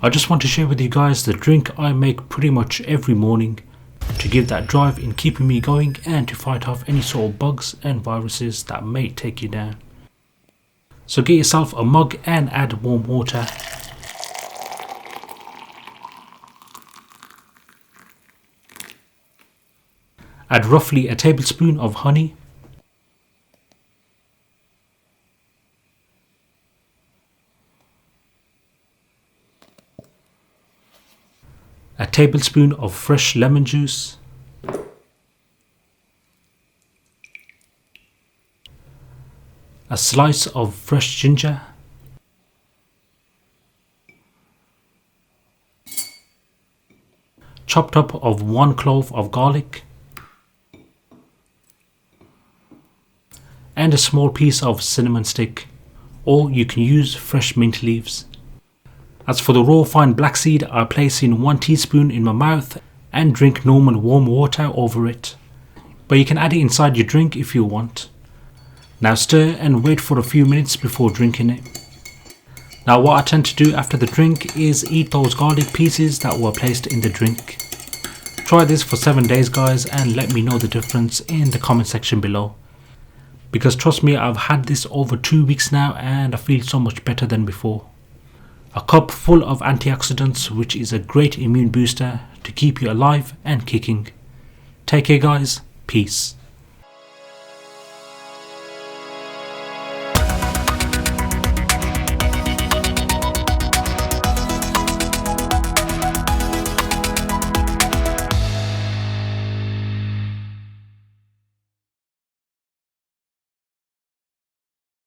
I just want to share with you guys the drink I make pretty much every morning to give that drive in keeping me going and to fight off any sort of bugs and viruses that may take you down. So get yourself a mug and add warm water. Add roughly a tablespoon of honey. A tablespoon of fresh lemon juice. A slice of fresh ginger. Chopped up of 1 clove of garlic. And a small piece of cinnamon stick, or you can use fresh mint leaves. As for the raw fine blackseed, I place in 1 teaspoon in my mouth and drink normal warm water over it. But you can add it inside your drink if you want. Now stir and wait for a few minutes before drinking it. Now what I tend to do after the drink is eat those garlic pieces that were placed in the drink. Try this for 7 days guys and let me know the difference in the comment section below. Because trust me, I've had this over 2 weeks now and I feel so much better than before. A cup full of antioxidants, which is a great immune booster to keep you alive and kicking. Take care guys, peace.